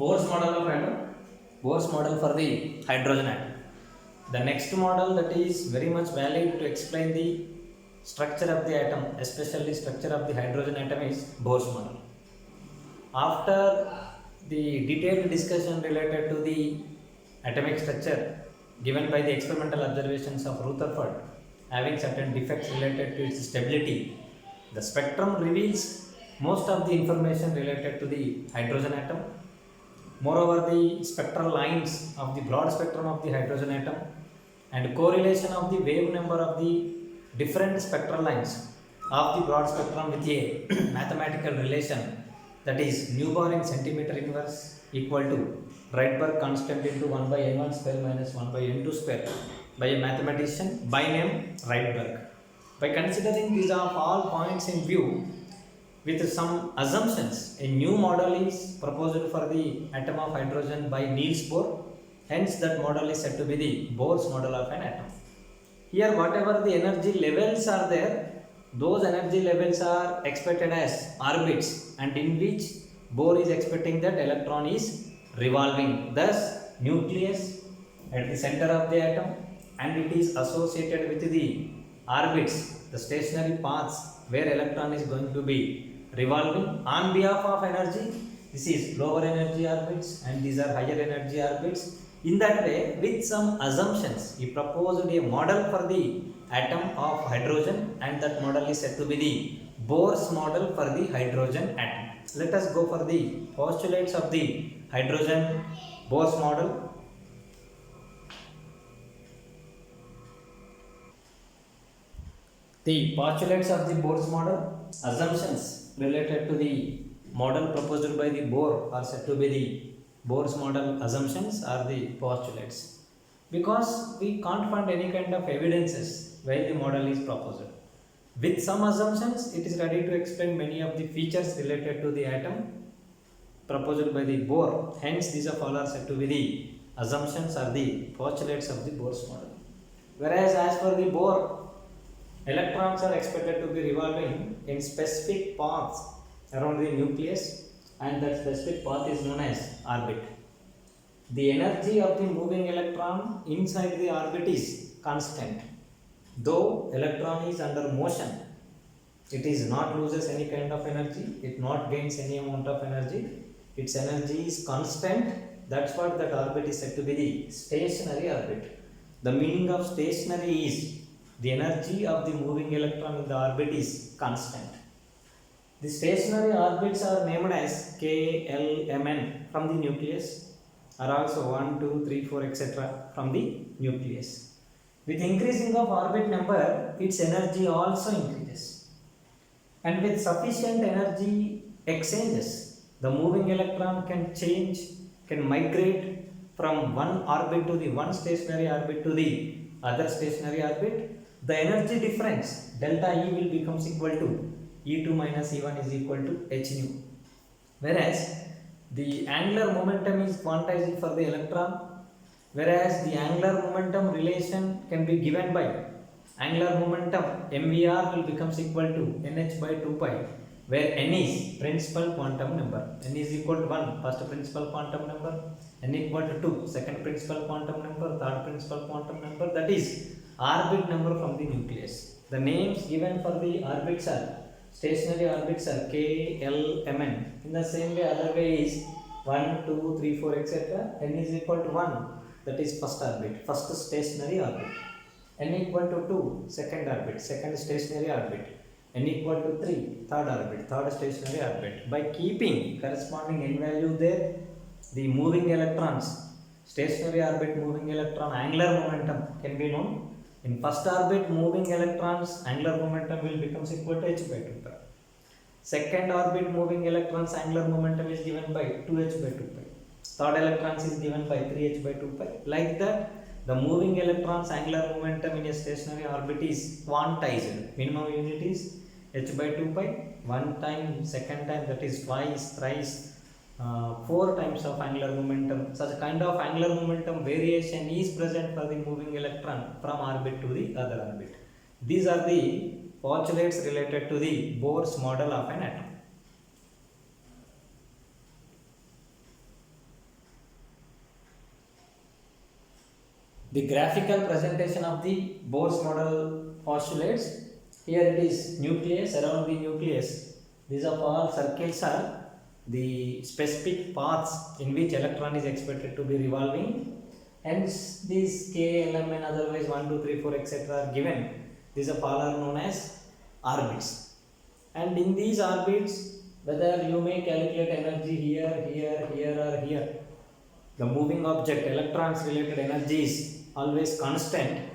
Bohr's model of atom, Bohr's model for the hydrogen atom. The next model that is very much valid to explain the structure of the atom, especially structure of the hydrogen atom, is Bohr's model. After the detailed discussion related to the atomic structure given by the experimental observations of Rutherford having certain defects related to its stability, the spectrum reveals most of the information related to the hydrogen atom. Moreover, the spectral lines of the broad spectrum of the hydrogen atom and correlation of the wave number of the different spectral lines of the broad spectrum with a mathematical relation, that is nu bar in centimeter inverse equal to Rydberg constant into 1 by n1 square minus 1 by n2 square by a mathematician by name Rydberg. By considering these are all points in view, with some assumptions, a new model is proposed for the atom of hydrogen by Niels Bohr. Hence, that model is said to be the Bohr's model of an atom. Here, whatever the energy levels are there, those energy levels are expected as orbits, and in which Bohr is expecting that electron is revolving. Thus, nucleus at the center of the atom, and it is associated with the orbits, the stationary paths where electron is going to be revolving on behalf of energy. This is lower energy orbits and these are higher energy orbits. In that way, with some assumptions, he proposed a model for the atom of hydrogen, and that model is said to be the Bohr's model for the hydrogen atom. Let us go for the postulates of the hydrogen Bohr's model. The postulates of the Bohr's model, assumptions related to the model proposed by the Bohr are said to be the Bohr's model assumptions are the postulates, because we can't find any kind of evidences why the model is proposed. With some assumptions, it is ready to explain many of the features related to the atom proposed by the Bohr. Hence, these all are said to be the assumptions or the postulates of the Bohr's model. Whereas, as for the Bohr, electrons are expected to be revolving in specific paths around the nucleus, and that specific path is known as orbit. The energy of the moving electron inside the orbit is constant. Though electron is under motion, it is not loses any kind of energy, it not gains any amount of energy, its energy is constant. That's what that orbit is said to be the stationary orbit. The meaning of stationary is the energy of the moving electron in the orbit is constant. The stationary orbits are named as K, L, Mn from the nucleus, are also 1, 2, 3, 4, etc. from the nucleus. With increasing of orbit number, its energy also increases. And with sufficient energy exchanges, the moving electron can migrate from one orbit to the one stationary orbit to the other stationary orbit. The energy difference delta E will becomes equal to E2 minus E1 is equal to h nu. Whereas the angular momentum is quantized for the electron, whereas the angular momentum relation can be given by angular momentum mvr will becomes equal to nh by 2 pi, where n is principal quantum number. N is equal to 1 first principal quantum number, n equal to 2 second principal quantum number, third principal quantum number, that is orbit number from the nucleus. The names given for the orbits are stationary orbits are K, L, Mn. In the same way, other way is 1, 2, 3, 4, etc. N is equal to 1, that is first orbit, first stationary orbit. N equal to 2, second orbit, second stationary orbit. N equal to 3, third orbit, third stationary orbit. By keeping corresponding n value there, the moving electrons, stationary orbit moving electron angular momentum can be known. In first orbit, moving electrons angular momentum will becomes equal to h by 2 pi. Second orbit, moving electrons angular momentum is given by 2h by 2 pi. Third electrons is given by 3h by 2 pi. Like that, the moving electrons angular momentum in a stationary orbit is quantized. Minimum unit is h by 2 pi. One time, second time, that is twice, thrice, 4 times of angular momentum. Such kind of angular momentum variation is present for the moving electron from orbit to the other orbit. These are the postulates related to the Bohr's model of an atom. The graphical presentation of the Bohr's model postulates, here it is nucleus, around the nucleus. These are all circles are the specific paths in which electron is expected to be revolving. Hence, these K, Lm and otherwise 1, 2, 3, 4, etc. are given. These are all are known as orbits. And in these orbits, whether you may calculate energy here or here, the moving object electrons related energy is always constant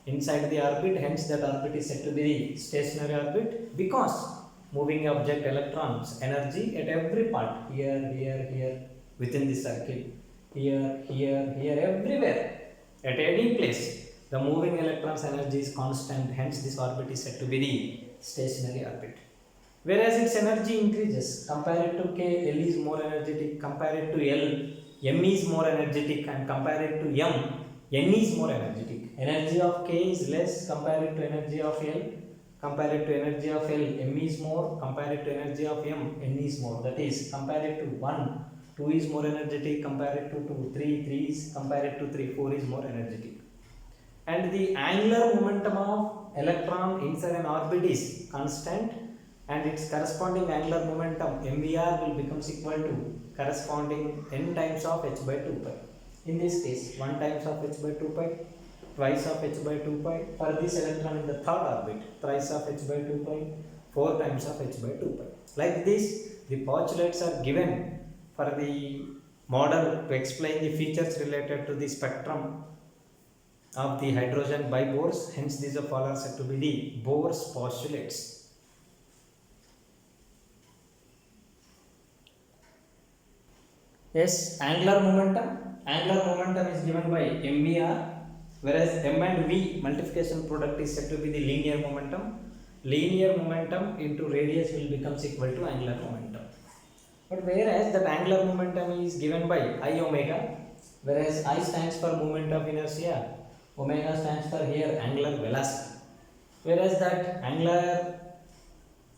inside the orbit, hence that orbit is said to be the stationary orbit, because moving object electrons energy at every part, here within the circle, here everywhere, at any place, the moving electrons energy is constant, hence this orbit is said to be the stationary orbit. Whereas its energy increases, compared to K, L is more energetic, compared to L, M is more energetic, and compared to M, N is more energetic. Energy of K is less compared to energy of L, compared to energy of L, M is more, compared to energy of M, N is more. That is, compared to 1, 2 is more energetic, compared to 2, 3 is, compared to 3, 4 is more energetic. And the angular momentum of electron inside an orbit is constant, and its corresponding angular momentum mvr will becomes equal to corresponding n times of h by 2 pi. In this case, 1 times of h by 2 pi, twice of h by 2 pi. For this electron in the third orbit, thrice of h by 2 pi, 4 times of h by 2 pi. Like this, the postulates are given for the model to explain the features related to the spectrum of the hydrogen by Bohr's. Hence, these are all are said to be the Bohr's postulates. Yes, angular momentum is given by mvr, whereas m and v multiplication product is said to be the linear momentum. Linear momentum into radius will becomes equal to angular momentum. But whereas that angular momentum is given by I omega, whereas I stands for moment of inertia, omega stands for here angular velocity. Whereas that angular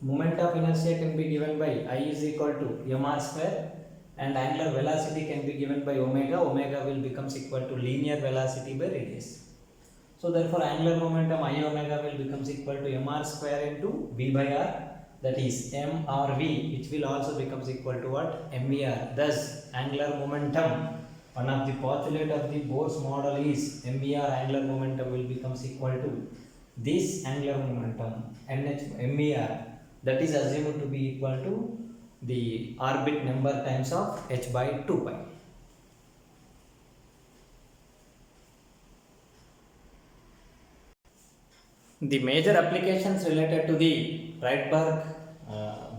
moment of inertia can be given by I is equal to mr square, and angular velocity can be given by omega. Omega will becomes equal to linear velocity by radius. So therefore, angular momentum I omega will becomes equal to mr square into v by r, that is m or v, which will also becomes equal to what? mvr. Thus, angular momentum, one of the postulate of the Bohr's model is mvr, angular momentum will becomes equal to this angular momentum mvr, that is assumed to be equal to the orbit number times of h by 2 pi. The major applications related to the Rydberg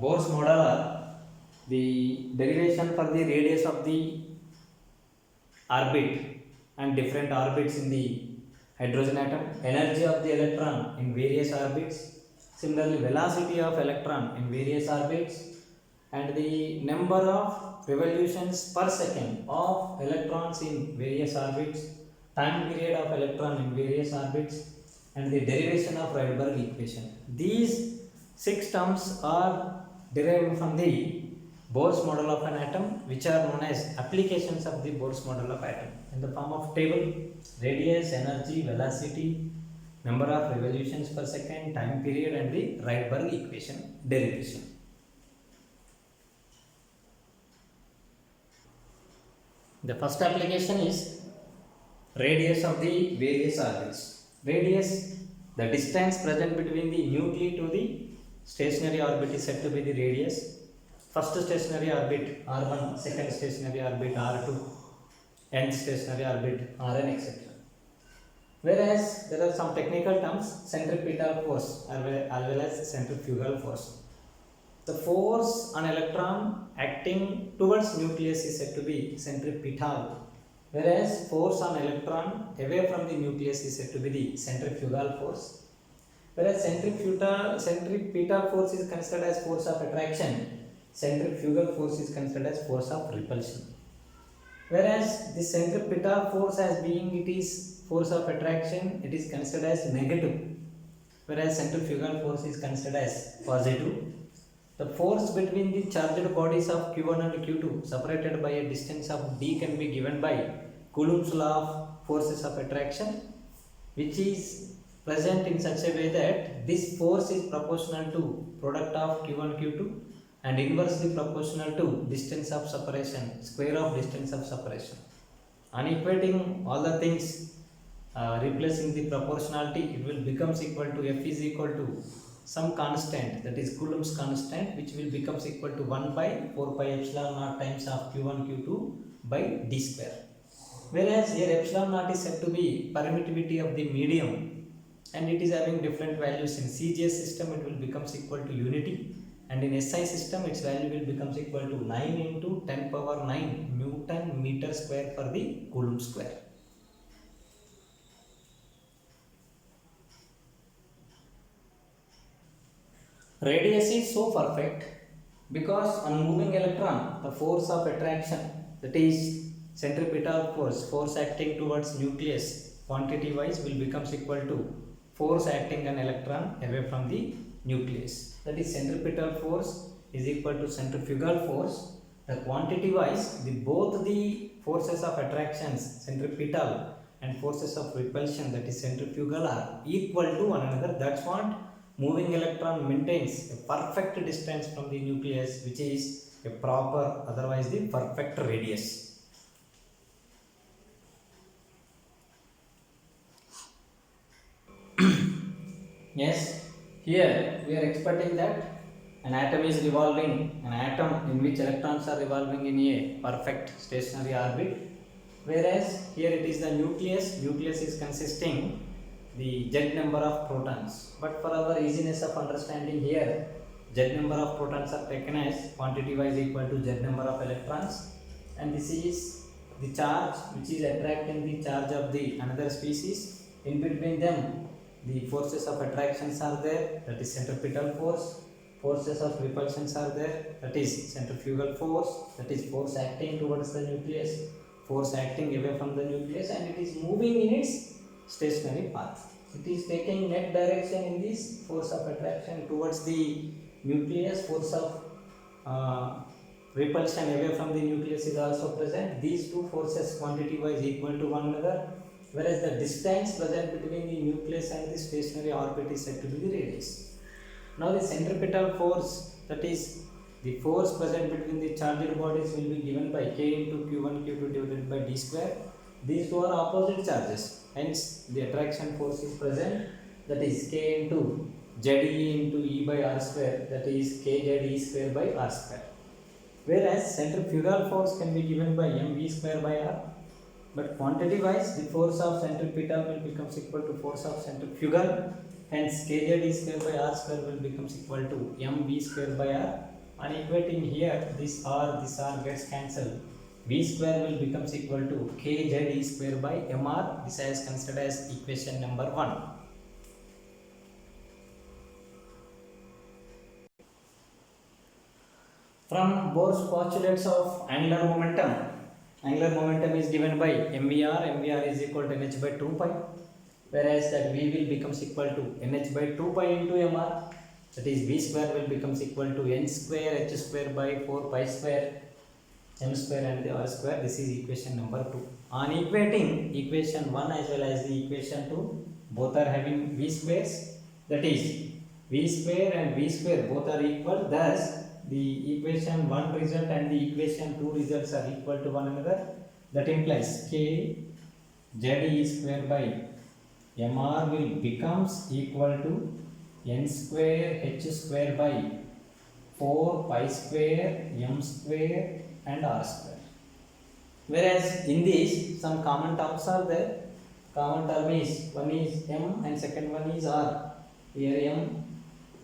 Bohr's model are the derivation for the radius of the orbit and different orbits in the hydrogen atom, energy of the electron in various orbits, similarly velocity of electron in various orbits, and the number of revolutions per second of electrons in various orbits, time period of electron in various orbits, and the derivation of Rydberg equation. These 6 terms are derived from the Bohr's model of an atom, which are known as applications of the Bohr's model of atom in the form of table: radius, energy, velocity, number of revolutions per second, time period, and the Rydberg equation derivation. The first application is radius of the various orbits. Radius, the distance present between the nuclei to the stationary orbit is said to be the radius. First stationary orbit R1, second stationary orbit R2, nth stationary orbit Rn, etc. Whereas there are some technical terms: centripetal force as well as centrifugal force. The force on electron acting towards nucleus is said to be centripetal, whereas force on electron away from the nucleus is said to be the centrifugal force. Whereas centripetal force is considered as force of attraction, centrifugal force is considered as force of repulsion. Whereas the centripetal force, as being it is force of attraction, it is considered as negative, whereas centrifugal force is considered as positive. The force between the charged bodies of Q1 and Q2 separated by a distance of d can be given by Coulomb's law of forces of attraction, which is present in such a way that this force is proportional to product of q1 q2 and inversely proportional to distance of separation, square of distance of separation. On equating all the things, replacing the proportionality, it will becomes equal to F is equal to some constant, that is Coulomb's constant, which will becomes equal to 1 by 4 pi epsilon naught times of q1 q2 by d square. Whereas here epsilon naught is said to be permittivity of the medium, and it is having different values. In CGS system it will becomes equal to unity, and in SI system its value will becomes equal to 9 into 10 power 9 Newton meter square for the Coulomb square. Radius is so perfect because on moving electron the force of attraction, that is centripetal force acting towards nucleus quantity wise, will becomes equal to force acting on electron away from the nucleus. That is centripetal force is equal to centrifugal force. The quantity wise, both the forces of attractions centripetal and forces of repulsion, that is centrifugal, are equal to one another. That's what moving electron maintains a perfect distance from the nucleus, which is a proper, otherwise the perfect radius. Yes, here we are expecting that an atom is revolving, an atom in which electrons are revolving in a perfect stationary orbit, whereas here it is the nucleus. Nucleus is consisting the z number of protons, but for our easiness of understanding here, z number of protons are taken as quantity wise equal to z number of electrons, and this is the charge which is attracting the charge of the another species. In between them the forces of attractions are there, that is centripetal force. Forces of repulsions are there, that is centrifugal force, that is force acting towards the nucleus, force acting away from the nucleus, and it is moving in its stationary path. It is taking net direction in this force of attraction towards the nucleus. Force of repulsion away from the nucleus is also present. These two forces quantity wise equal to one another, whereas the distance present between the nucleus and the stationary orbit is said to be the radius. Now the centripetal force, that is the force present between the charged bodies, will be given by k into q1 q2 divided by d square. These two are opposite charges, hence the attraction force is present, that is k into ze into e by r square, that is kze square by r square. Whereas centrifugal force can be given by mv square by r, but quantity wise the force of centripetal will becomes equal to force of centrifugal, hence kz square by r square will becomes equal to mv square by r. On equating here, this r gets cancelled. V square will becomes equal to kz square by mr. This is considered as equation number 1. From Bohr's postulates of angular momentum is given by mvr is equal to nh by 2 pi, whereas that v will becomes equal to nh by 2 pi into mr, that is v square will becomes equal to n square h square by 4 pi square m square and the r square. This is equation number 2. On equating equation 1 as well as the equation 2, both are having v squares, that is v square and v square both are equal, thus the equation 1 result and the equation 2 results are equal to one another. That implies k ze square by mr will becomes equal to n square h square by 4 pi square m square and r square. Whereas in this some common terms are there. Common term is one is m and second one is r. Here m,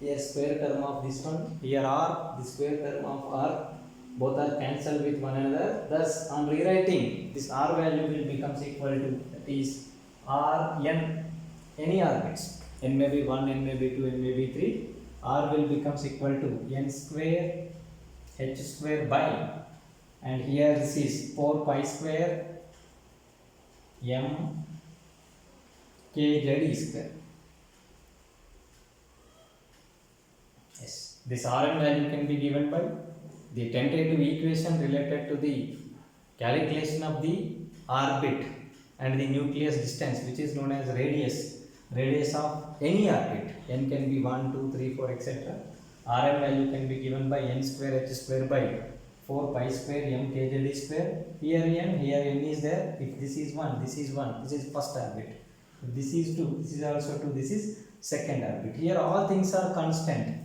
here square term of this one, here r, the square term of r, both are cancelled with one another. Thus on rewriting, this r value will becomes equal to, that is r n, any r bits, n may be 1, n may be 2, n may be 3, r will becomes equal to n square h square by, and here this is 4 pi square m kz square. Yes, this Rn value can be given by the tentative equation related to the calculation of the orbit and the nucleus distance, which is known as radius of any orbit. N can be 1, 2, 3, 4, etc. Rn value can be given by n square h square by 4 pi square m kz square. Here n is there. If this is 1, this is 1, this is first orbit. If this is 2, this is also 2, this is second orbit. Here all things are constant.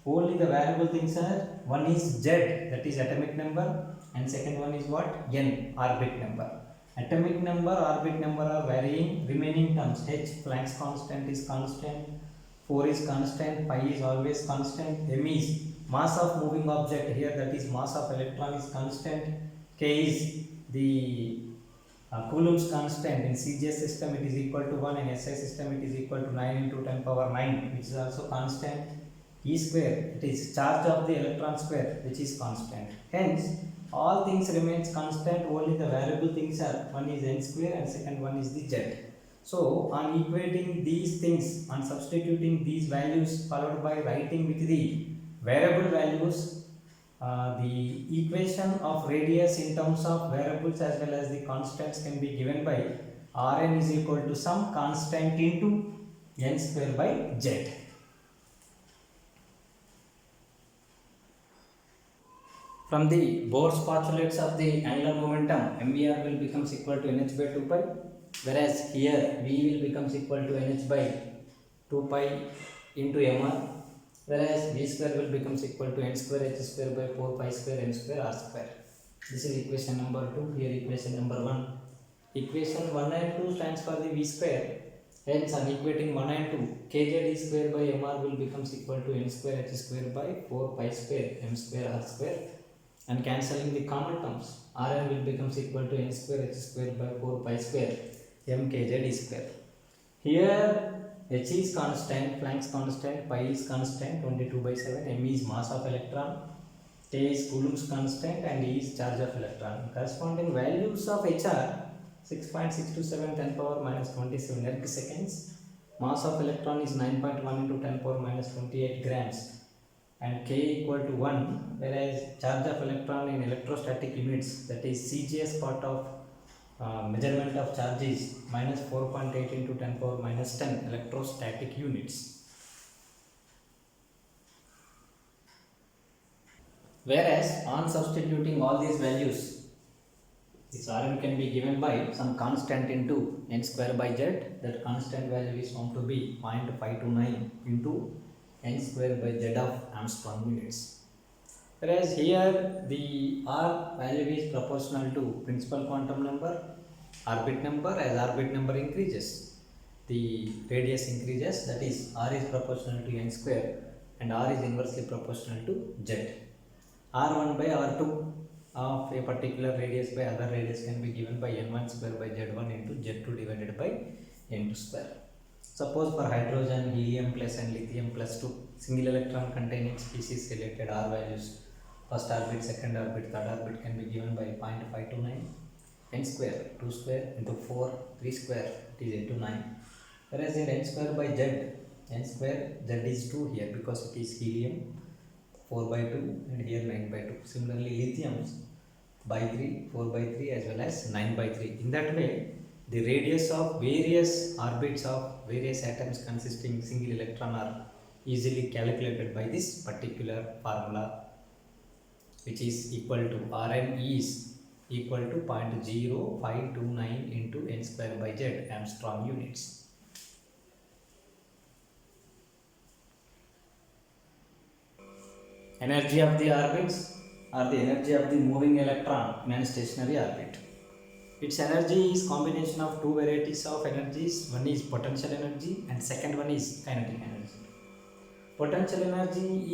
Only the variable things are, one is z, that is atomic number, and second one is what? N, orbit number. Atomic number, orbit number are varying. Remaining terms, h, Planck's constant is constant, 4 is constant, pi is always constant, m is mass of moving object here, that is mass of electron is constant, k is the Coulomb's constant. In CGS system it is equal to 1, in SI system it is equal to 9 into 10 power 9, which is also constant. E square, it is charge of the electron square, which is constant. Hence all things remains constant, only the variable things are, one is n square and second one is the z. So on equating these things, on substituting these values followed by writing with the variable values, the equation of radius in terms of variables as well as the constants can be given by Rn is equal to some constant into n square by z. From the Bohr's postulates of the angular momentum, mvr will becomes equal to nh by 2 pi, whereas here v will becomes equal to nh by 2 pi into mr, whereas v square will becomes equal to n square h square by 4 pi square m square r square. This is equation number 2. Here equation number 1. Equation 1 and 2 stands for the v square. Hence on equating 1 and 2, kz e square by mr will becomes equal to n square h square by 4 pi square m square r square. And cancelling the common terms, Rn will becomes equal to n square h square by 4 pi square m kz e square. Here h is constant, Planck's constant, pi is constant 22 by 7, m is mass of electron, k is Coulomb's constant, and e is charge of electron. Corresponding values of h are 6.627 10 power minus 27 erg seconds. Mass of electron is 9.1 into 10 power minus 28 grams. And k equal to 1, whereas charge of electron in electrostatic units, that is CGS part of measurement of charge is minus 4.8 into 10 power minus 10 electrostatic units. Whereas on substituting all these values, this Rn can be given by some constant into n square by z. That constant value is found to be 0.529 into n square by z of Armstrong units. Whereas here the r value is proportional to principal quantum number, orbit number. As orbit number increases, the radius increases, that is r is proportional to n square and r is inversely proportional to z. r1 by r2 of a particular radius by other radius can be given by n1 square by z1 into z2 divided by n2 square. Suppose for hydrogen, helium plus and lithium plus 2 single electron containing species related r values, first orbit, second orbit, third orbit can be given by 0.529 n square, 2 square into 4, 3 square, it is into 9. Whereas in n square by z, n square z is 2 here because it is helium 4 by 2 and here 9 by 2. Similarly lithiums by 3, 4 by 3 as well as 9 by 3. In that way, the radius of various orbits of various atoms consisting single electron are easily calculated by this particular formula, which is equal to Rn is equal to 0.0529 into n square by z Armstrong units. Energy of the orbits or the energy of the moving electron in a stationary orbit. Its energy is combination of two varieties of energies. One is potential energy and second one is kinetic energy. Potential energy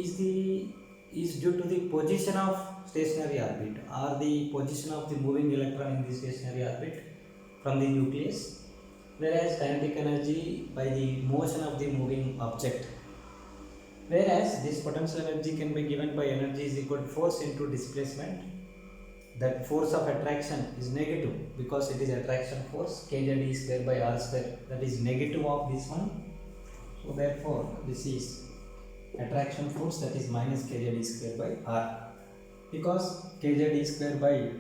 is due to the position of stationary orbit or the position of the moving electron in the stationary orbit from the nucleus, whereas kinetic energy by the motion of the moving object. Whereas this potential energy can be given by energy is equal to force into displacement. That force of attraction is negative because it is attraction force, kz e square by r square, that is negative of this one. So therefore this is attraction force, that is minus kz e square by r, because kz e square by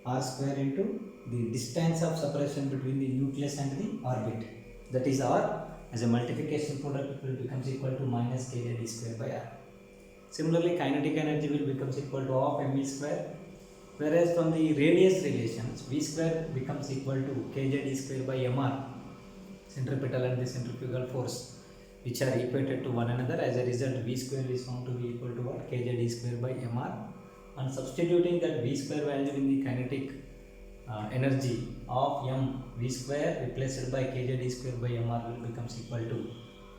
r square into the distance of separation between the nucleus and the orbit, that is r. As a multiplication product, it will becomes equal to minus kj d square by r. Similarly, kinetic energy will becomes equal to half mv square, whereas from the radius relations, v square becomes equal to kj d square by mr, centripetal and the centrifugal force, which are equated to one another. As a result, v square is found to be equal to what? Kj d square by mr. And substituting that v square value in the kinetic energy of m, v square replaced by kj d square by mr will becomes equal to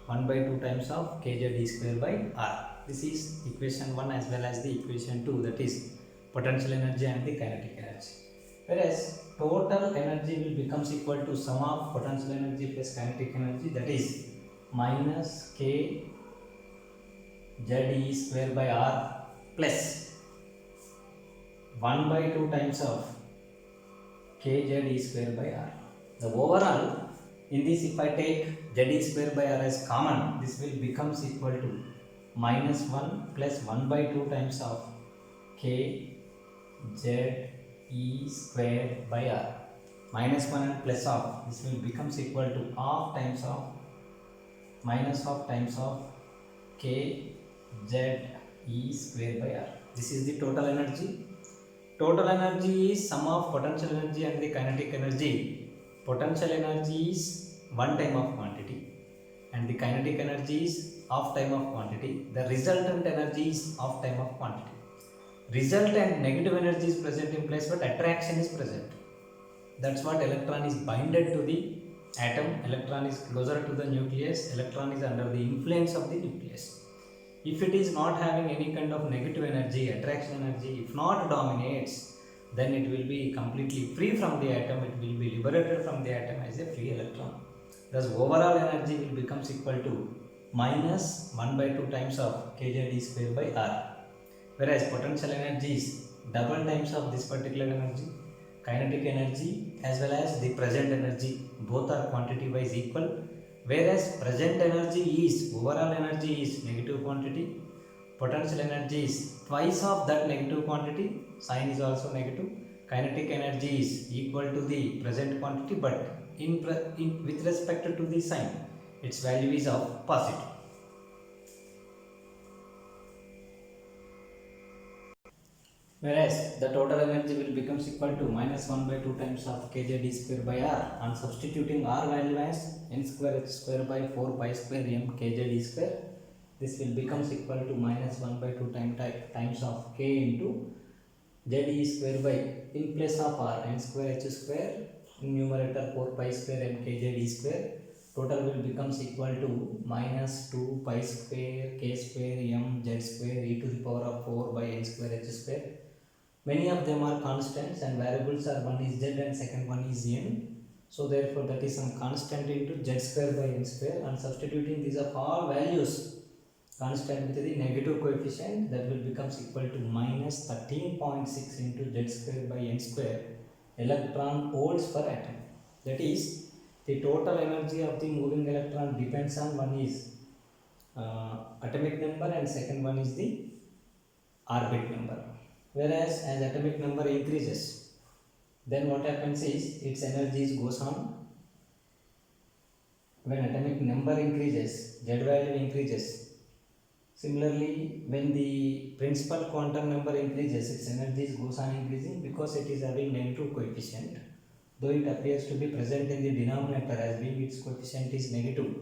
1 by 2 times of kj d square by r. This is equation 1 as well as the equation 2, that is potential energy and the kinetic energy. Whereas total energy will becomes equal to sum of potential energy plus kinetic energy, that is minus k z e square by r plus 1 by 2 times of k z e square by r. The overall in this, if I take z e square by r as common, this will becomes equal to minus 1 plus 1 by 2 times of k z e square by r. Minus 1 and plus of this will becomes equal to half times of minus of times of k z e square by r. This is the total energy. Total energy is sum of potential energy and the kinetic energy. Potential energy is one time of quantity and the kinetic energy is half time of quantity. The resultant energy is half time of quantity. Resultant negative energy is present in place, but attraction is present. That's what electron is binded to the atom, electron is closer to the nucleus, electron is under the influence of the nucleus. If it is not having any kind of negative energy, attraction energy, if not dominates, then it will be completely free from the atom, it will be liberated from the atom as a free electron. Thus overall energy will becomes equal to minus 1 by 2 times of kj d square by r. Whereas potential energy is double times of this particular energy, kinetic energy as well as the present energy, both are quantity wise equal. Whereas present energy is, overall energy is negative quantity, potential energy is twice of that negative quantity, sign is also negative. Kinetic energy is equal to the present quantity, but with respect to the sign, its value is of positive. Whereas the total energy will becomes equal to minus 1 by 2 times of kj d square by r, and substituting r value as n square h square by 4 pi square m kj d square, this will becomes equal to minus 1 by 2 times of k into z e square by, in place of r, n square h square, in numerator 4 pi square m kj d square. Total will becomes equal to minus 2 pi square k square m z square e to the power of 4 by n square h square. Many of them are constants and variables are, one is z and second one is n. So therefore that is some constant into z square by n square, and substituting these of all values constant with the negative coefficient, that will becomes equal to minus 13.6 into z square by n square electron volts per atom. That is, the total energy of the moving electron depends on, one is atomic number and second one is the orbit number. Whereas as atomic number increases, then what happens is its energy goes on. When atomic number increases, z value increases. Similarly, when the principal quantum number increases, its energy goes on increasing because it is having negative coefficient. Though it appears to be present in the denominator as being its coefficient is negative,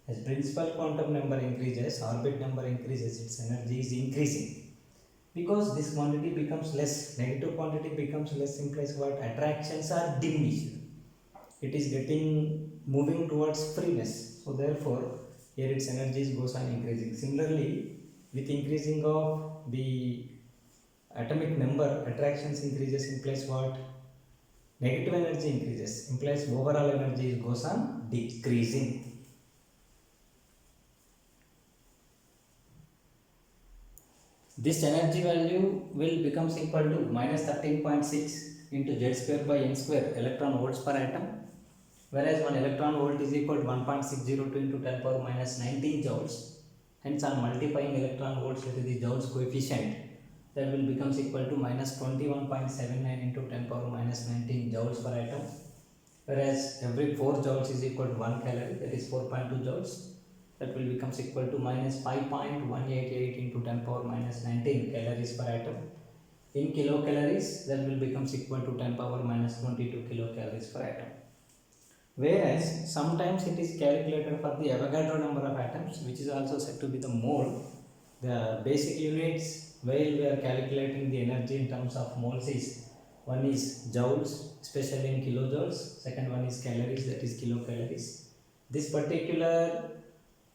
as principal quantum number increases, orbit number increases, its energy is increasing. Because this quantity becomes less, negative quantity becomes less, implies what? Attractions are diminished. It is getting moving towards freeness. So therefore, here its energy goes on increasing. Similarly, with increasing of the atomic number, attractions increases, implies what? Negative energy increases, implies overall energy goes on decreasing. This energy value will becomes equal to minus 13.6 into z square by n square electron volts per atom, whereas 1 electron volt is equal to 1.602 into 10 power minus 19 joules. Hence on multiplying electron volts with the joules coefficient, that will becomes equal to minus 21.79 into 10 power minus 19 joules per atom, whereas every 4 joules is equal to 1 calorie, that is 4.2 joules, that will becomes equal to minus 5.188 into 10 power minus 19 calories per atom. In kilocalories, that will becomes equal to 10 power minus 22 kilocalories per atom. Whereas sometimes it is calculated for the Avogadro number of atoms, which is also said to be the mole. The basic units while we are calculating the energy in terms of moles is, one is joules, especially in kilojoules, second one is calories, that is kilocalories. This particular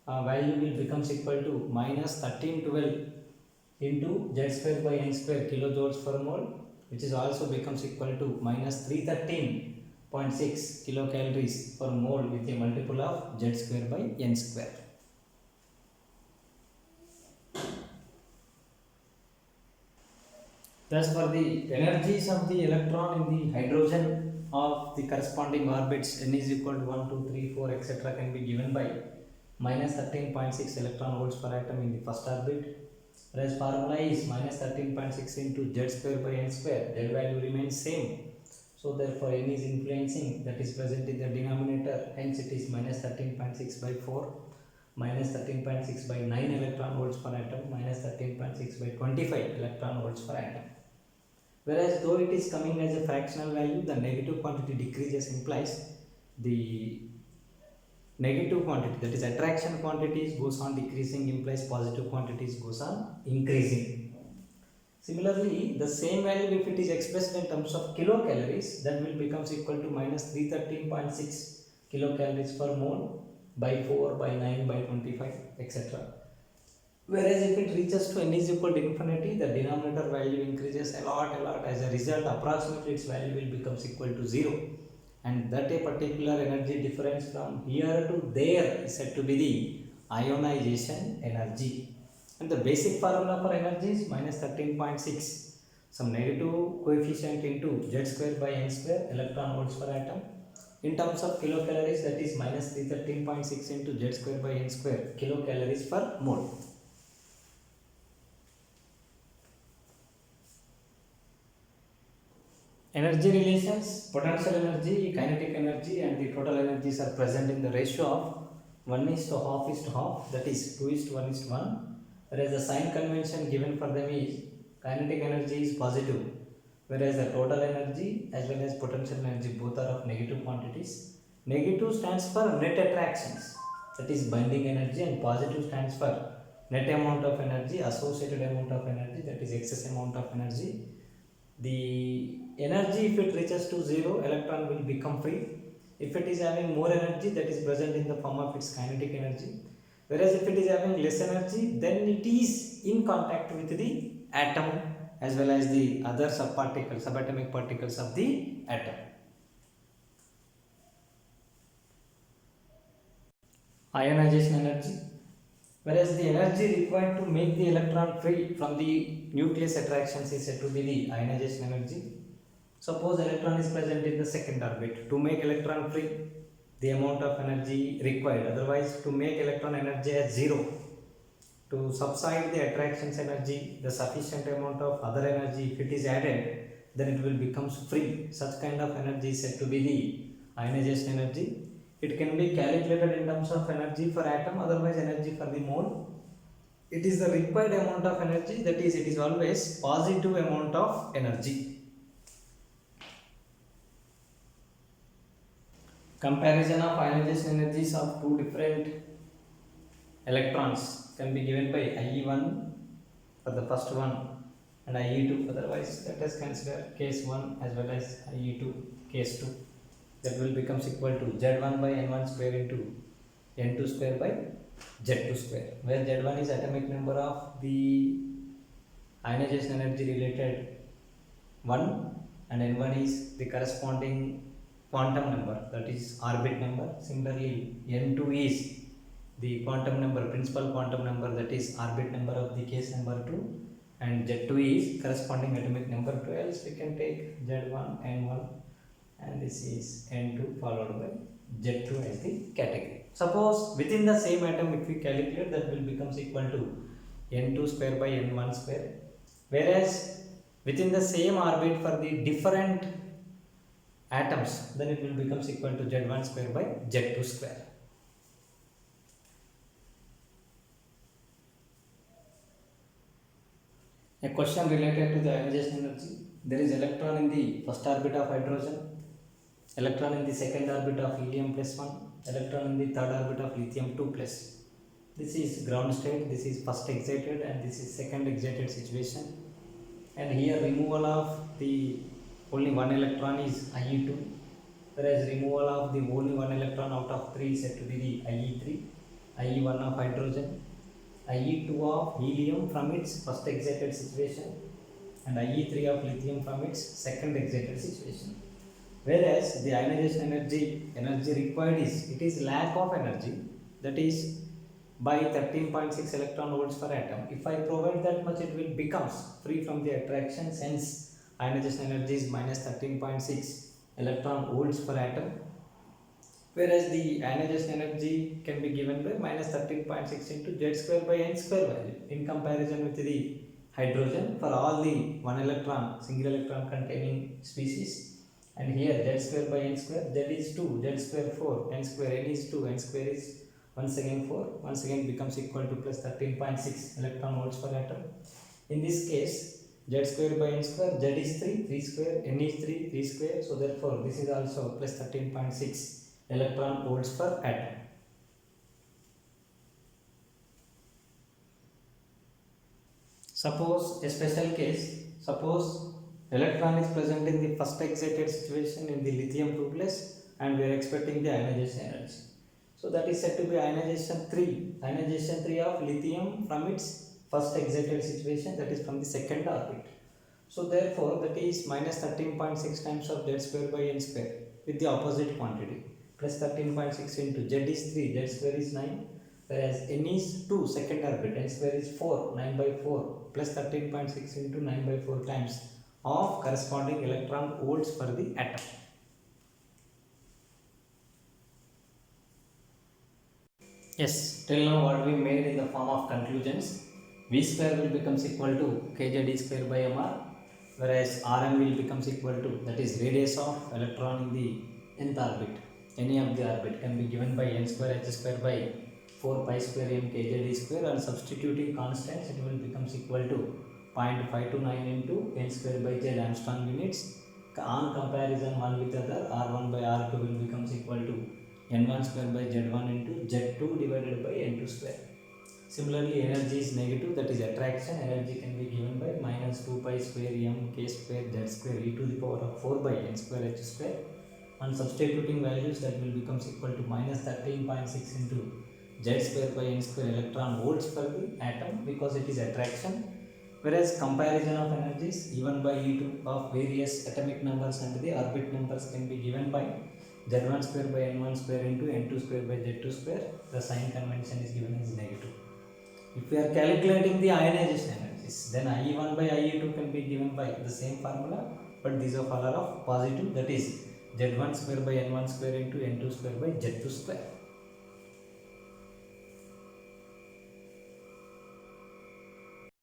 value will becomes equal to minus 1312 into z square by n square kilojoules per mole, which is also becomes equal to minus 313.6 kilocalories per mole with a multiple of z square by n square. Thus, for the energies of the electron in the hydrogen of the corresponding orbits, n is equal to 1, 2, 3, 4, etc. can be given by minus 13.6 electron volts per atom in the first orbit, whereas formula is minus 13.6 into z square by n square. Z value remains same, so therefore n is influencing, that is present in the denominator, hence it is minus 13.6 by 4, minus 13.6 by 9 electron volts per atom, minus 13.6 by 25 electron volts per atom. Whereas though it is coming as a fractional value, the negative quantity decreases, implies the negative quantity, that is attraction quantities, goes on decreasing, implies positive quantities goes on increasing. Similarly, the same value if it is expressed in terms of kilocalories, that will becomes equal to minus 313.6 kilocalories per mole by 4 by 9 by 25 etc. Whereas if it reaches to n is equal to infinity, the denominator value increases a lot. As a result, approximately its value will becomes equal to 0, and that a particular energy difference from here to there is said to be the ionization energy. And the basic formula for energy is minus 13.6, some negative coefficient into z square by n square electron volts per atom. In terms of kilocalories, that is minus 313.6 into z square by n square kilocalories per mole. Energy relations, potential energy, kinetic energy and the total energies are present in the ratio of 1 is to half, that is 2 is to 1 is to 1, whereas the sign convention given for them is kinetic energy is positive, whereas the total energy as well as potential energy both are of negative quantities. Negative stands for net attractions, that is binding energy, and positive stands for net amount of energy, associated amount of energy, that is excess amount of energy. The energy, if it reaches to 0, electron will become free. If it is having more energy, that is present in the form of its kinetic energy, whereas if it is having less energy, then it is in contact with the atom as well as the other subatomic particles of the atom. Ionization energy, whereas the energy required to make the electron free from the nucleus attractions is said to be the ionization energy. Suppose electron is present in the second orbit. To make electron free, the amount of energy required, otherwise to make electron energy as 0, to subside the attractions energy, the sufficient amount of other energy if it is added, then it will becomes free. Such kind of energy is said to be the ionization energy. It can be calculated in terms of energy for atom, otherwise energy for the mole. It is the required amount of energy, that is it is always positive amount of energy. Comparison of ionization energies of two different electrons can be given by IE1 for the first one and IE2. Otherwise, let us consider case 1 as well as IE2 case 2. That will becomes equal to Z1 by N1 square into N2 square by Z2 square, where Z1 is atomic number of the ionization energy related 1 and N1 is the corresponding quantum number, that is orbit number. Similarly, N2 is the quantum number, principal quantum number, that is orbit number of the case number 2, and Z2 is corresponding atomic number 2. Else we can take Z1, N1 and this is N2 followed by Z2 as the category. Suppose within the same atom if we calculate, that will becomes equal to N2 square by N1 square, Whereas within the same orbit for the different atoms, then it will becomes equal to Z1 square by Z2 square. A question related to the ionization energy. There is electron in the first orbit of hydrogen, electron in the second orbit of helium plus 1, electron in the third orbit of lithium 2 plus. This is ground state, this is first excited and this is second excited situation. And here removal of the only one electron is IE2, whereas removal of the only one electron out of 3 is said to be the IE3, IE1 of hydrogen, IE2 of helium from its first excited situation, and IE3 of lithium from its second excited situation. Whereas the ionization energy required is lack of energy, that is by 13.6 electron volts per atom. If I provide that much, it will becomes free from the attraction, since ionization energy is minus 13.6 electron volts per atom, whereas the ionization energy can be given by minus 13.6 into Z square by N square value in comparison with the hydrogen for all the one electron, single electron containing species. And here Z square by N square, Z is 2, Z square 4, N square N is 2, N square is once again 4, once again becomes equal to plus 13.6 electron volts per atom. In this case, Z square by N square, Z is 3, 3 square, N is 3, 3 square, so therefore this is also plus 13.6 electron volts per atom. Suppose a special case, suppose electron is present in the first excited situation in the lithium 2 plus and we are expecting the ionization energy. So that is said to be ionization 3 of lithium from its first excited situation, that is from the second orbit. So therefore that is minus 13.6 times of Z square by N square with the opposite quantity, plus 13.6 into Z is 3, Z square is 9, whereas N is 2, second orbit, N square is 4, 9 by 4, plus 13.6 into 9 by 4 times of corresponding electron volts for the atom. Yes, till now what we made in the form of conclusions, V square will becomes equal to kZd square by mr, whereas Rm will becomes equal to, that is radius of electron in the nth orbit. Any of the orbit can be given by n square h square by 4 pi square m kZd square, and substituting constants it will becomes equal to 0.529 into n square by z Armstrong units. On comparison one with other, R1 by R2 will becomes equal to n1 square by z1 into z2 divided by n2 square. Similarly, energy is negative, that is attraction. Energy can be given by minus 2 pi square m k square z square e to the power of 4 by n square h square. On substituting values, that will becomes equal to minus 13.6 into z square by n square electron volts per the atom, because it is attraction. Whereas comparison of energies E1 by E2 of various atomic numbers and the orbit numbers can be given by Z1 square by N1 square into N2 square by Z2 square. The sign convention is given as negative. If we are calculating the ionization energies, then IE1 by IE2 can be given by the same formula, but these are all are of positive, that is Z1 square by N1 square into N2 square by Z2 square.